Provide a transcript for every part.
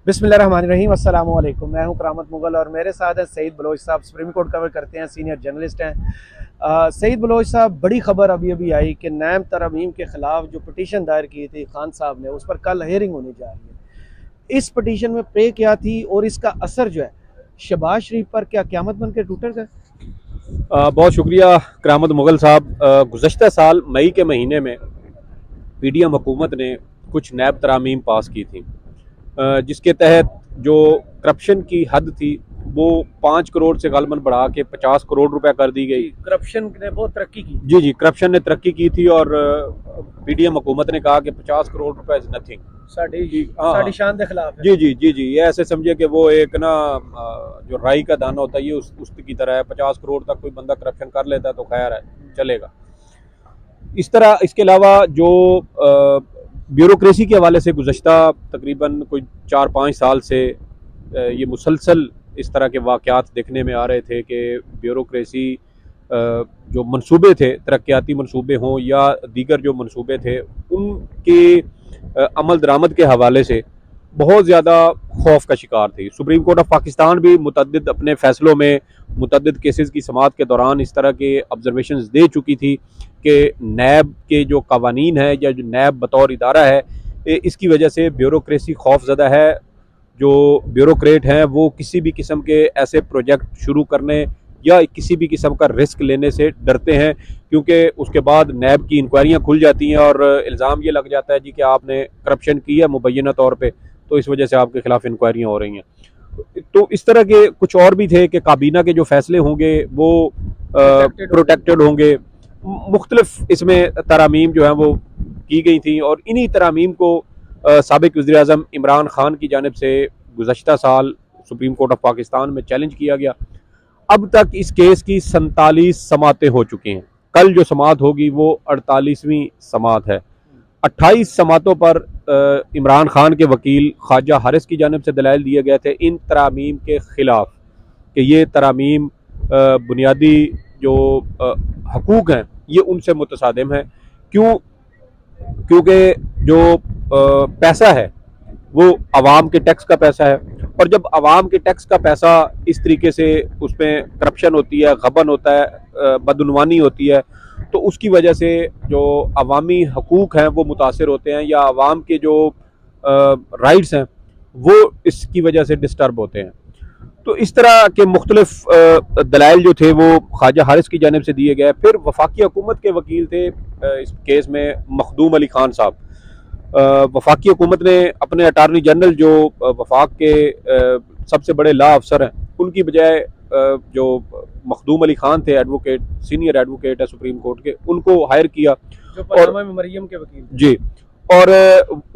बिस्मिल्लाहिर्रहमानिर्रहीम, अस्सलाम वालेकुम। मैं हूं करामत मुगल और मेरे साथ हैं सईद बलोच साहब। सुप्रीम कोर्ट कवर करते हैं, सीनियर जर्नलिस्ट हैं। सईद बलोच साहब, बड़ी खबर अभी अभी आई कि नैब तरमीम के ख़िलाफ़ जो पटिशन दायर की थी खान साहब ने, उस पर कल हेयरिंग होने जा रही है। इस पटिशन में प्रे क्या थी और इसका असर जो है शहबाज शरीफ पर क्या क़यामत बन के टूटेगा? बहुत शुक्रिया करामत मुगल साहब। गुज़श्ता साल मई के महीने में पीडीएम हुकूमत ने कुछ नैब तरामीम पास की थी, जिसके तहत जो करप्शन की हद थी वो 5 करोड़ से गालबन बढ़ा के 50 करोड़ रुपए कर दी गई। करप्शन ने बहुत तरक्की की। जी जी, करप्शन ने तरक्की की थी और पीडीएम हुकूमत ने कहा कि 50 करोड़ रुपए इज नथिंग। साड़ी शान के खिलाफ है। जी जी जी जी, ये ऐसे समझिए कि वो एक ना जो राई का दाना होता है ये उस की तरह है। 50 करोड़ तक कोई बंदा करप्शन कर लेता है तो खैर है, चलेगा। इस तरह इसके अलावा जो ब्यूरोक्रेसी के हवाले से गुज़श्ता तकरीबन कोई 4-5 साल से ये मुसलसल इस तरह के वाक़यात देखने में आ रहे थे कि ब्यूरोक्रेसी जो मंसूबे थे, तरक्याती मंसूबे हों या दीगर जो मंसूबे थे, उनके अमल दरामद के हवाले से बहुत ज़्यादा खौफ का शिकार थी। सुप्रीम कोर्ट ऑफ पाकिस्तान भी मुतअद्दिद अपने फ़ैसलों में मुतअद्दिद केसेस की समाअत के दौरान इस तरह के ऑब्जर्वेशंस दे चुकी थी कि नैब के जो कवानीन है या जो नैब बतौर इदारा है, इसकी वजह से ब्यूरोक्रेसी खौफज़दा है। जो ब्यूरोक्रेट हैं वो किसी भी किस्म के ऐसे प्रोजेक्ट शुरू करने या किसी भी किस्म का रिस्क लेने से डरते हैं, क्योंकि उसके बाद नैब की इंक्वायरियाँ खुल जाती हैं और इल्ज़ाम ये लग जाता है जी कि आपने करप्शन की है मुबैना तौर पे, तो इस वजह से आपके खिलाफ इंक्वायरियाँ हो रही हैं। तो इस तरह के कुछ और भी थे कि काबीना के जो फैसले होंगे वो प्रोटेक्टेड होंगे। मुख्तलिफ इसमें तरामीम जो हैं वो की गई थी और इन्हीं तरामीम को साबिक वज़ीर आज़म इमरान खान की जानिब से गुज़श्ता साल सुप्रीम कोर्ट ऑफ पाकिस्तान में चैलेंज किया गया। अब तक इस केस की 47 समातें हो चुकी हैं। कल जो समात होगी वो 48वीं समात है। 28 समातों पर इमरान खान के वकील ख्वाजा हारिस की जानिब से दलाइल दिए गए थे इन तरामीम के ख़िलाफ़ कि ये तरामीम बुनियादी जो हकूक़ हैं ये उनसे मुतसादिम है। क्योंकि जो पैसा है वो आवाम के टैक्स का पैसा है, और जब आवाम के टैक्स का पैसा इस तरीके से उसमें करप्शन होती है, गबन होता है, बदउनवानी होती है, तो उसकी वजह से जो अवामी हकूक़ हैं वो मुतासर होते हैं या आवाम के जो राइट्स हैं वो इसकी वजह से डिस्टर्ब होते हैं। तो इस तरह के मुख्तलिफ दलाइल जो थे वो ख्वाजा हारिस की जानिब से दिए गए। फिर वफाकी हुकूमत के वकील थे इस केस में मखदूम अली खान साहब। वफाकी हुकूमत ने अपने अटारनी जनरल जो वफाक के सबसे बड़े लॉ अफसर हैं उनकी बजाय जो मखदूम अली खान थे, एडवोकेट, सीनियर एडवोकेट है सुप्रीम कोर्ट के, उनको हायर किया जो पनामा में मरियम के वकील थे। जी। और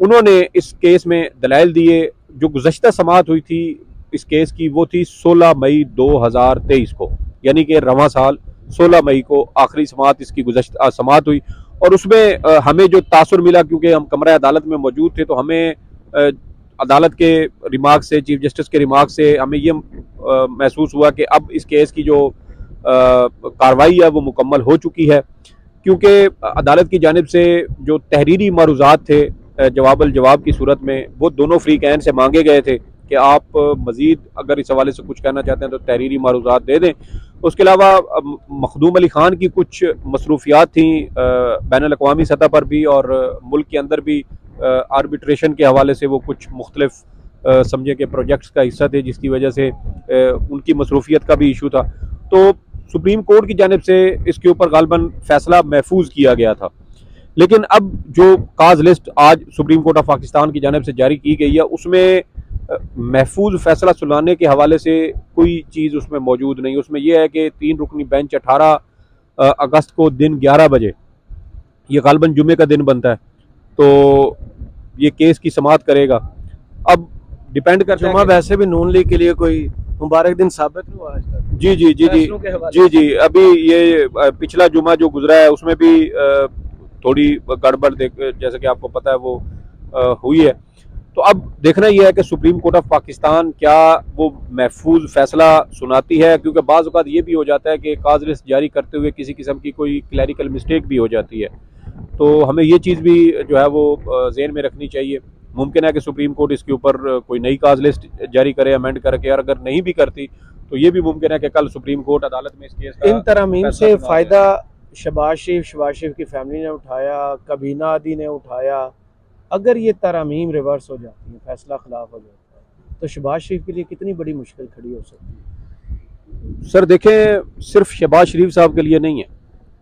उन्होंने इस केस में दलाइल दिए। जो गुज़श्ता समाअत हुई थी इस केस की वो थी 16 मई 2023 को, यानी कि रवां साल 16 मई को आखिरी समाअत इसकी गुज़श्ता समाअत हुई। और उसमें हमें जो तासुर मिला, क्योंकि हम कमरा अदालत में मौजूद थे, तो हमें अदालत के रिमार्क से, चीफ जस्टिस के रिमार्क से हमें ये महसूस हुआ कि अब इस केस की जो कार्रवाई है वो मुकम्मल हो चुकी है, क्योंकि अदालत की जानिब से जो तहरीरी मरूज़ात थे जवाब जवाब की सूरत में वो दोनों फ़रीक़ैन से मांगे गए थे कि आप मज़ीद अगर इस हवाले से कुछ कहना चाहते हैं तो तहरीरी मरूज़ात दे दें। उसके अलावा मखदूम अली ख़ान की कुछ मसरूफियात थी बैनुल अक़वामी सतह पर भी और मुल्क के अंदर भी। आर्बिट्रेशन के हवाले से वो कुछ मुख्तलिफ समझे कि प्रोजेक्ट्स का हिस्सा थे, जिसकी वजह से उनकी मसरूफियत का भी इशू था। तो सुप्रीम कोर्ट की जानिब से इसके ऊपर गालबन फ़ैसला महफूज किया गया था। लेकिन अब जो काज लिस्ट आज सुप्रीम कोर्ट ऑफ पाकिस्तान की जानिब से जारी की गई है उसमें महफूज फैसला सुनाने के हवाले से कोई चीज़ उसमें मौजूद नहीं। उसमें यह है कि 3 रुकनी बेंच 18 अगस्त को दिन 11 बजे, ये गालबन जुमे का दिन बनता है, तो ये केस की समाअत करेगा। अब डिपेंड करता है। जुमा वैसे भी नून लीग के लिए कोई मुबारक दिन साबित नहीं हुआ आज तक। जी जी जी जी जी जी, अभी ये पिछला जुमा जो गुजरा है उसमें भी थोड़ी गड़बड़ जैसे कि आपको पता है वो हुई है। तो अब देखना यह है कि सुप्रीम कोर्ट ऑफ पाकिस्तान क्या वो महफूज फैसला सुनाती है, क्योंकि बाज़ औक़ात ये भी हो जाता है कि काज लिस्ट जारी करते हुए किसी किस्म की कोई क्लैरिकल मिस्टेक भी हो जाती है। तो हमें ये चीज़ भी जो है वो ज़हन में रखनी चाहिए मुमकिन है कि सुप्रीम कोर्ट इसके ऊपर कोई नई काज लिस्ट जारी करे अमेंड करके, और अगर नहीं भी करती तो ये भी मुमकिन है कि कल सुप्रीम कोर्ट अदालत में इस केस का इन तरमीम फैसला से सुना दे। फ़ायदा शहबाज शरीफ की फैमिली ने उठाया, कबीना आदि ने उठाया। अगर ये तरमीम रिवर्स हो जाती है, फैसला खिलाफ हो जाता है, तो शहबाज शरीफ के लिए कितनी बड़ी मुश्किल खड़ी हो सकती है? सर देखें, सिर्फ शहबाज शरीफ साहब के लिए नहीं है,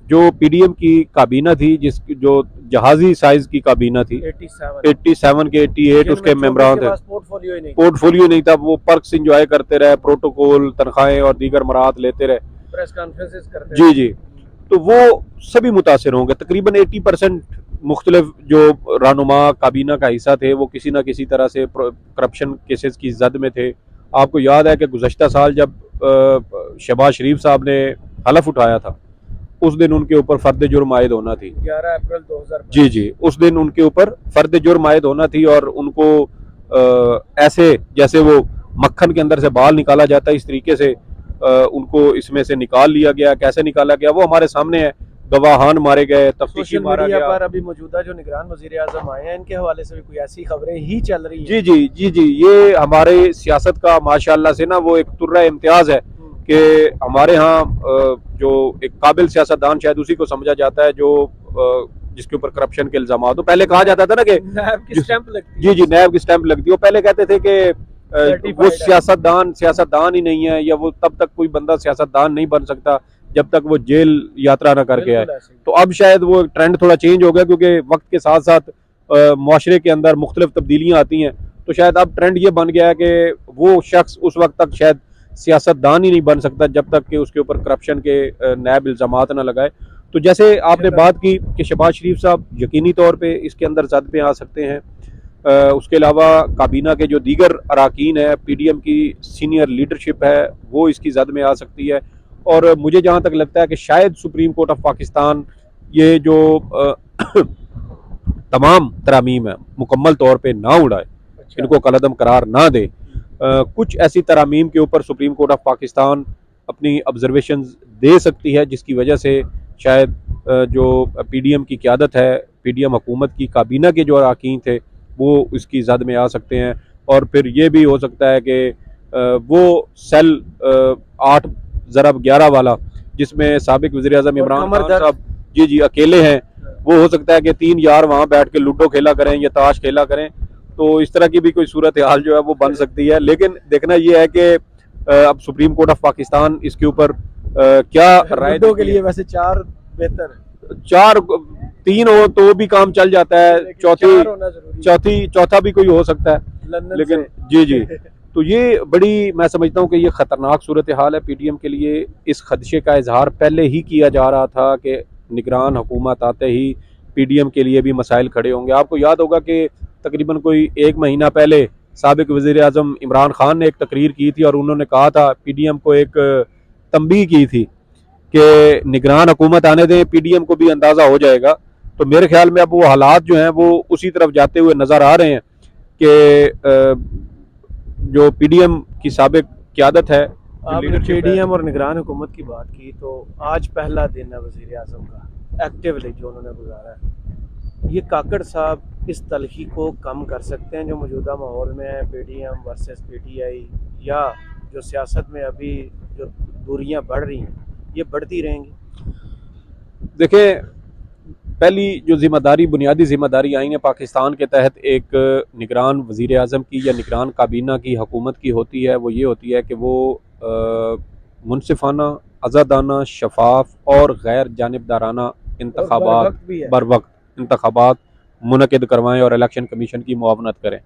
जो पीडीएम की काबीना थी, जिसकी जो जहाजी साइज की काबीना थी, 87 के 88 उसके मेम्बरान थे, पोर्टफोलियो नहीं था, वो पर्क्स इंजॉय करते रहे, प्रोटोकॉल, तनख्वाहें और दीगर मराहत लेते रहे, प्रेस कॉन्फ्रेंसेस करते जी जी, तो वो सभी मुतासिर होंगे। तकरीबन 80% मुख्तलिफ जो रहनुमा काबीना का हिस्सा थे वो किसी न किसी तरह से करप्शन केसेस की जद में थे। आपको याद है कि गुज़श्ता साल जब शहबाज शरीफ साहब ने हलफ उठाया था, उस दिन उनके ऊपर फर्द जुर्म आयद होना थी, 11 अप्रैल 2022। जी जी, उस दिन उनके ऊपर फर्द जुर्म आयद होना थी, और उनको ऐसे जैसे वो मक्खन के अंदर से बाल निकाला जाता है, इस तरीके से उनको इसमें से निकाल लिया गया। कैसे निकाला गया वो हमारे सामने है, गवाहान मारे गए, तफ्तीशी मारा गया। पर अभी मौजूदा जो निगरान वज़ीर आज़म आए हैं, इनके हवाले से भी कोई ऐसी खबरें ही चल रही हैं। जी जी जी जी, ये हमारे सियासत का माशाल्लाह से ना वो एक तुर्रा इम्तियाज है कि हमारे यहाँ जो एक काबिल सियासतदान शायद उसी को समझा जाता है जो जिसके ऊपर करप्शन के इल्जाम। तो पहले कहा जाता था ना कि नैब की स्टैंप लगती जी जी, नैब की स्टैंप लगती है। वो पहले कहते थे कि वो सियासतदान ही नहीं है, या वो तब तक कोई बंदा सियासतदान नहीं बन सकता जब तक वो जेल यात्रा ना करके आए। तो अब शायद वो ट्रेंड थोड़ा चेंज हो गया, क्योंकि वक्त के साथ साथ मुआशरे के अंदर मुख्तलिफ तब्दीलियाँ आती हैं, तो शायद अब ट्रेंड ये बन गया है कि वो शख्स उस वक्त तक शायद सियासतदान ही नहीं बन सकता जब तक कि उसके ऊपर करप्शन के नैब इल्जामात ना लगाए। तो जैसे आपने बात की कि शहबाज शरीफ साहब यकीनी तौर पे इसके अंदर जद पे आ सकते हैं, उसके अलावा काबीना के जो दीगर अराकीन है, पीडीएम की सीनियर लीडरशिप है, वो इसकी जद में आ सकती है। और मुझे जहाँ तक लगता है कि शायद सुप्रीम कोर्ट ऑफ पाकिस्तान ये जो तमाम तरामीम है मुकम्मल तौर पे ना उड़ाए, इनको कलअदम करार ना दे। कुछ ऐसी तरामीम के ऊपर सुप्रीम कोर्ट ऑफ पाकिस्तान अपनी ऑब्जर्वेशन दे सकती है, जिसकी वजह से शायद जो पीडीएम की क़यादत है, पीडीएम हुकूमत की काबीना के जो अरकान थे वो इसकी जद में आ सकते हैं। और फिर ये भी हो सकता है कि वो सेल 8-11 वाला, जिसमें साबिक वज़ीर-ए-आज़म इमरान खान साहब जी जी अकेले हैं, वो हो सकता है कि 3 यार वहाँ बैठ के लूडो खेला करें या ताश खेला करें। तो इस तरह की भी कोई सूरत हाल जो है वो बन सकती है। लेकिन देखना ये है कि अब सुप्रीम कोर्ट ऑफ पाकिस्तान इसके ऊपर क्या राय के लिए। वैसे 4 बेहतर, 3 हो तो भी काम चल जाता है, चौथा भी कोई हो सकता है, लेकिन जी जी, तो ये बड़ी, मैं समझता हूँ कि ये ख़तरनाक सूरत हाल है पीडीएम के लिए। इस खदशे का इजहार पहले ही किया जा रहा था कि निगरान हुकूमत आते ही पीडीएम के लिए भी मसाइल खड़े होंगे। आपको याद होगा कि तकरीबन कोई 1 महीना पहले साबिक वज़ीर-ए-आज़म इमरान खान ने एक तकरीर की थी और उन्होंने कहा था, पीडीएम को एक तंबीह की थी कि निगरान हुकूमत आने दें, पीडीएम को भी अंदाज़ा हो जाएगा। तो मेरे ख्याल में अब वो हालात जो हैं वो उसी तरफ जाते हुए नज़र आ रहे हैं कि जो पीडीएम की साबिक क़यादत है, आपने पीडीएम और निगरान हुकूमत की बात की, तो आज पहला दिन है वज़ीर आज़म का एक्टिवली जो उन्होंने गुजारा है। ये काकड़ साहब इस तलखी को कम कर सकते हैं जो मौजूदा माहौल में है, पीडीएम वर्सेस पीटीआई, या जो सियासत में अभी जो दूरियां बढ़ रही हैं ये बढ़ती रहेंगी? देखें, पहली जो जिम्मेदारी, बुनियादी जिम्मेदारी आइन पाकिस्तान के तहत एक निगरान वज़ीर आज़म की या निगरान काबीना की हुकूमत की होती है, वो ये होती है कि वो मुनसिफाना, आज़ादाना, शफाफ और गैर जानिबदाराना इंतखाबात, बर वक्त इंतखाबात मुनक़िद करवाएँ और इलेक्शन कमीशन की मुआवनत करें।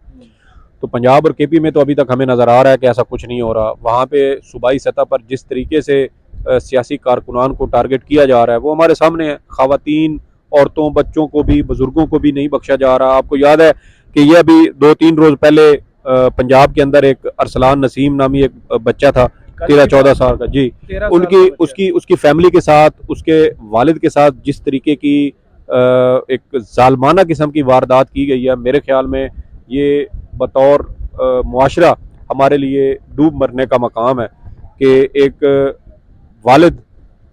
तो पंजाब और केपी में तो अभी तक हमें नज़र आ रहा है कि ऐसा कुछ नहीं हो रहा। वहाँ पे सूबाई सतह पर जिस तरीके से सियासी कारकुनान को टारगेट किया जा रहा है वो हमारे सामने है। ख़वातीन, औरतों, बच्चों को भी, बुज़ुर्गों को भी नहीं बख्शा जा रहा। आपको याद है कि ये अभी 2-3 रोज़ पहले पंजाब के अंदर एक अरसलान नसीम नामी एक बच्चा था, 13-14 साल का, जी, उसकी फैमिली के साथ, उसके वालिद के साथ जिस तरीके की एक जालमाना किस्म की वारदात की गई है, मेरे ख्याल में ये बतौर मुआशरा हमारे लिए डूब मरने का मकाम है कि एक वालिद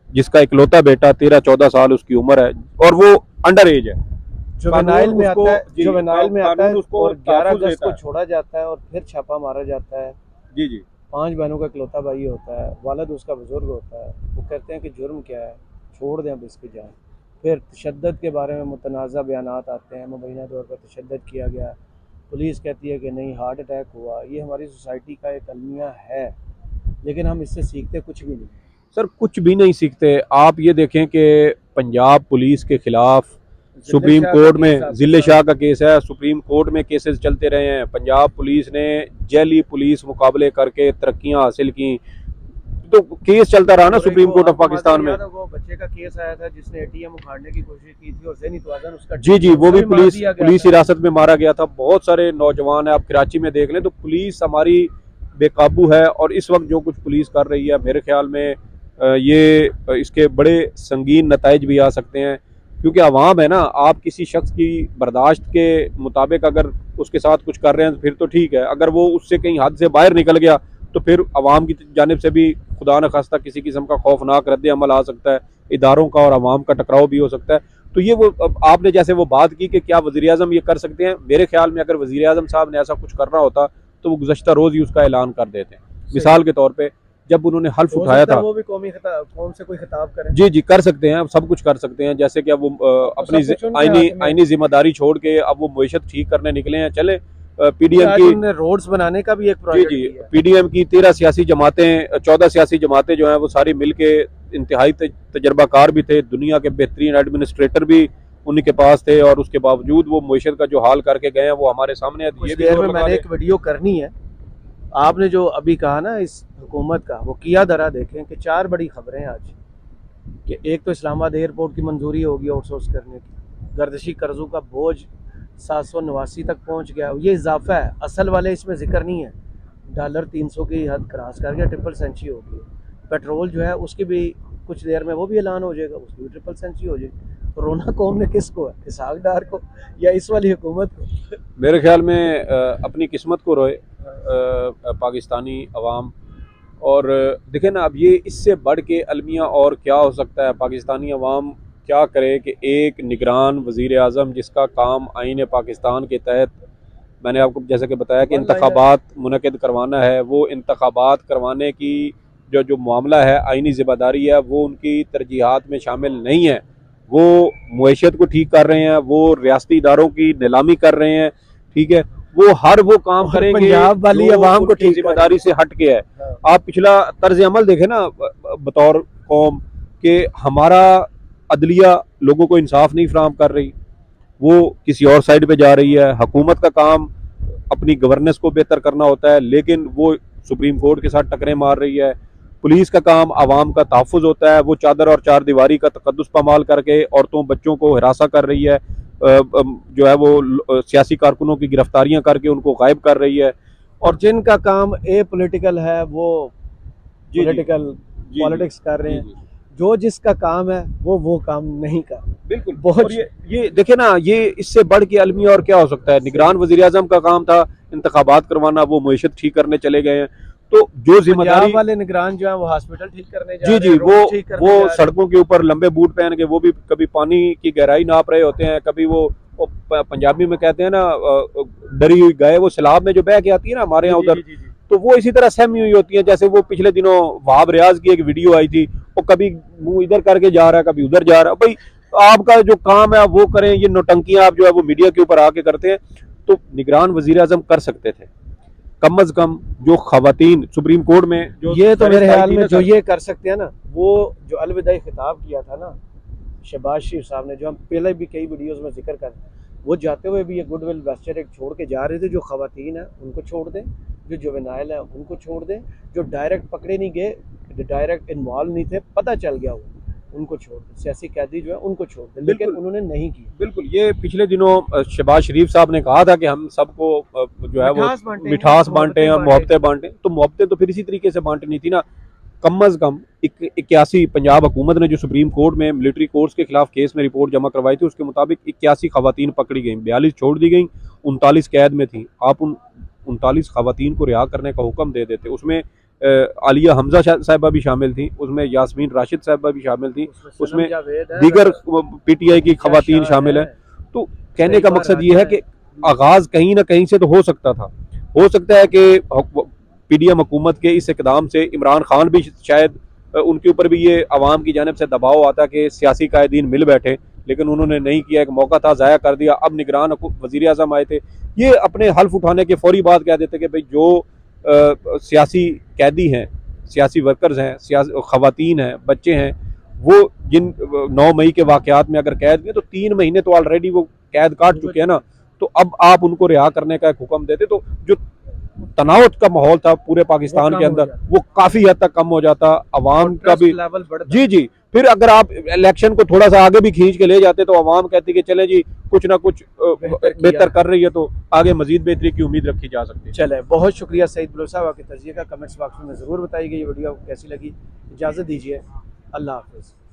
जिसका इकलौता बेटा 13-14 साल उसकी उम्र है और वो अंडर एज है, जुवेनाइल में उसको- आता है, जी, जुवेनाइल में आता कानून है उसको और 11 तहफ़्फ़ुज़ अगस्त देता को है। छोड़ा जाता है और फिर छापा मारा जाता है। जी जी 5 बहनों का इकलौता भाई होता है, वालिद उसका बुजुर्ग होता है। वो कहते हैं कि जुर्म क्या है, छोड़ दें अब इसकी जान। फिर तशद्दुद के बारे में मुतनाज़ा बयानात आते हैं, मुबैना तौर पर तशद्दुद किया गया। पुलिस कहती है कि नहीं, हार्ट अटैक हुआ। ये हमारी सोसाइटी का एक अलमिया है, लेकिन हम इससे सीखते कुछ भी नहीं। सर, कुछ भी नहीं सीखते। आप ये देखें कि पंजाब पुलिस के खिलाफ सुप्रीम कोर्ट में जिले शाह का केस है, सुप्रीम कोर्ट में केसेस चलते रहे हैं। पंजाब पुलिस ने जैली पुलिस मुकाबले करके तरक्कियां हासिल की, तो केस चलता रहा ना सुप्रीम कोर्ट ऑफ पाकिस्तान में। वो बच्चे का केस आया था जिसने एटीएम उखाड़ने की कोशिश की थी और ज़हनी तवाज़ुन उसका जी जी, वो भी मार पुलिस दिया गया पुलिस था। हिरासत में मारा गया था। बहुत सारे नौजवान हैं, आप कराची में देख लें तो पुलिस हमारी बेकाबू है। और इस वक्त जो कुछ पुलिस कर रही है, मेरे ख्याल में इसके बड़े संगीन नताइज भी आ सकते हैं, क्योंकि अवाम है ना। आप किसी शख्स की बर्दाश्त के मुताबिक अगर उसके साथ कुछ कर रहे हैं फिर तो ठीक है, अगर वो उससे कहीं हद से बाहर निकल गया तो फिर अवाम की जानिब से भी खुदा न खास्ता किसी किस्म का खौफनाक रद्द अमल आ सकता है, इदारों का और अवाम का टकराव भी हो सकता है। तो ये वो आपने जैसे वो बात की कि क्या वज़ीर आज़म ये कर सकते हैं, मेरे ख्याल में अगर वज़ीर आज़म साहब ने ऐसा कुछ करना होता तो वो गुज़श्ता रोज़ ही उसका ऐलान कर देते हैं। मिसाल के तौर पे जब उन्होंने हल्फ उठाया था, वो भी कौम से कोई खिताब करें। जी जी, कर सकते हैं, सब कुछ कर सकते हैं। जैसे कि अब वो अपनी आईनी जिम्मेदारी छोड़ के अब वो मईशत ठीक करने निकले हैं। चले पीडीएम की रोड्स बनाने का भी एक जी प्रोजेक्ट जी, किया है। पीडीएम की 13 सियासी जमातें, 14 सियासी जमातें जो हैं वो सारी मिलके इंतहाई तजर्बाकार भी थे, दुनिया के बेहतरीन एडमिनिस्ट्रेटर भी उन्हीं के पास थे, और उसके बावजूद वो मईशत का जो हाल करके गए हैं वो हमारे सामने है। कुछ ये भी देर जोर में लगा मैंने लें। एक वीडियो करनी है। आपने जो अभी कहा ना इस हुकूमत का, वो किया दरा देखें कि 4 बड़ी खबरें आज कि एक तो इस्लामाबाद एयरपोर्ट की मंजूरी होगी आउटसोर्स करने की, गर्दिशी कर्जों का बोझ 789 तक पहुंच गया। ये इजाफा है, असल वाले इसमें जिक्र नहीं है। डॉलर 300 की हद क्रॉस कर गया, ट्रिपल सेंचुरी हो गई। पेट्रोल जो है उसकी भी कुछ देर में वो भी ऐलान हो जाएगा, उसकी भी ट्रिपल सेंचुरी हो जाएगी। तो रोना कौम ने किसको है, इसहाक डार को या इस वाली हुकूमत को? मेरे ख्याल में अपनी किस्मत को रोए पाकिस्तानी अवाम। और देखें ना, अब ये इससे बढ़ के अलमिया और क्या हो सकता है। पाकिस्तानी अवाम क्या करे कि एक निगरान वज़ीर आज़म जिसका काम आईन पाकिस्तान के तहत, मैंने आपको जैसे कि बताया कि इंतखाबात मुनक़िद करवाना है, वो इंतखाबात करवाने की जो मामला है, आईनी ज़िम्मेदारी है, वो उनकी तरजीहात में शामिल नहीं है। वो मईशत को ठीक कर रहे हैं, वो रियासती इदारों की नीलामी कर रहे हैं, ठीक है। वो हर वो काम करेंगे पंजाब वाली जो अवाम को उनकी ठीक जिम्मेदारी से हट के है। हाँ। आप पिछला तर्ज अमल देखें ना बतौर कौम कि हमारा अदलिया लोगों को इंसाफ नहीं फराहम कर रही, वो किसी और साइड पे जा रही है। हुकूमत का काम अपनी गवर्नेंस को बेहतर करना होता है, लेकिन वो सुप्रीम कोर्ट के साथ टकरें मार रही है। पुलिस का काम आवाम का तहफ़्फ़ुज़ होता है, वो चादर और चार दीवारी का तकद्दुस पामाल करके औरतों बच्चों को हिरासा कर रही है, जो है वो सियासी कारकुनों की गिरफ्तारियां करके उनको गायब कर रही है। और जिनका काम ए पॉलिटिकल है वो जी, पॉलिटिक्स कर रहे जी, हैं। जी। जो जिसका काम है वो काम नहीं कर रहे। बिल्कुल बहुत और ये देखे ना, ये इससे बढ़ के अलमिया और क्या हो सकता है। निगरान वज़ीर आज़म का काम था इंतखाबात करवाना, वो मईशत ठीक करने चले गए हैं। तो जो जिम्मेदारी पंजाब वाले निगरान जो है वो हॉस्पिटल ठीक करने जा जी रहे जी, हैं, रोड ठीक करने जा वो रहे हैं। सड़कों के ऊपर लंबे बूट पहन के वो भी कभी पानी की गहराई नाप रहे होते हैं, कभी वो पंजाबी में कहते हैं ना डरी हुई गाय वो सैलाब में जो बह के आती है ना हमारे यहाँ उधर, तो वो इसी तरह सहमी हुई होती है। जैसे वो पिछले दिनों वहाब रियाज की एक वीडियो आई थी, वो कभी मुंह इधर करके जा रहा है, कभी उधर जा रहा है। भाई आपका जो काम है आप वो करें, ये नौटंकियां आप जो है वो मीडिया के ऊपर आके करते हैं। तो निगरान वजीर आजम कर सकते थे कम अज कम। जो खवातीन सुप्रीम कोर्ट में जो ये तो मेरे ख्याल में जो सर, ये कर सकते हैं ना, वो जो अलविदाई खिताब किया था ना शहबाज शरीफ साहब ने, जो हम पहले भी कई वीडियोस में जिक्र कर, वो जाते हुए भी ये गुडविल वेस्चर एक छोड़ के जा रहे थे। जो खवातीन है उनको छोड़ दें, जो जुवेनाइल है उनको छोड़ दें, जो डायरेक्ट पकड़े नहीं गए, डायरेक्ट इन्वॉल्व नहीं थे, पता चल गया वो, उनको छोड़ दें। सियासी कैदी जो है उनको छोड़ दें, लेकिन उन्होंने नहीं किया। बिल्कुल। ये पिछले दिनों शहबाज शरीफ साहब ने कहा था कि हम सबको जो है वो मिठास बांटे और मोहब्बतें बांटे, तो मोहब्बतें तो फिर इसी तरीके से बांटनी थी ना। कम अज कम 81 पंजाब हुकूमत ने जो सुप्रीम कोर्ट में मिलिट्री कोर्ट्स के खिलाफ केस में रिपोर्ट जमा करवाई थी, उसके मुताबिक 81 खवातीन पकड़ी गई, 42 छोड़ दी गई, 39 कैद में थी। आप उन 39 खवातीन को रिहा करने का हुक्म दे देते। उसमें आलिया हमजा साहिबा भी शामिल थी, उसमें यास्मीन राशिद साहिबा भी शामिल थी, उसमें दीगर पीटीआई की खवातीन शामिल है। तो कहने का मकसद ये है कि आगाज कहीं ना कहीं से तो हो सकता था। हो सकता है कि पीडीएम हुकूमत के इस इकदाम से इमरान खान भी शायद उनके ऊपर भी ये अवाम की जानिब से दबाव आता कि सियासी कायदीन मिल बैठे, लेकिन उन्होंने नहीं किया। एक मौका था, ज़ाया कर दिया। अब निगरान वज़ीर आज़म आए थे, ये अपने हल्फ उठाने के फौरी बाद कह देते कि भाई जो सियासी कैदी हैं, सियासी वर्कर्स हैं, ख़वातीन हैं, बच्चे हैं, वो जिन 9 मई के वाक़यात में अगर कैद हुए तो 3 महीने तो ऑलरेडी वो कैद काट चुके हैं ना, तो अब आप उनको रिहा करने का एक हुक्म देते तो जो तनाव का माहौल था पूरे पाकिस्तान के अंदर वो काफी हद तक कम हो जाता, अवाम का भी लेवल बढ़ता। जी जी। फिर अगर आप इलेक्शन को थोड़ा सा आगे भी खींच के ले जाते तो अवाम कहती कि चले जी कुछ ना कुछ बेहतर कर रही है तो आगे मजीद बेहतरी की उम्मीद रखी जा सकती है। चले, बहुत शुक्रिया सईद बलोच साहब, आपके तजिए का कमेंट्स बॉक्स में ज़रूर बताइए ये वीडियो कैसी लगी। इजाज़त दीजिए, अल्लाह हाफ़िज़।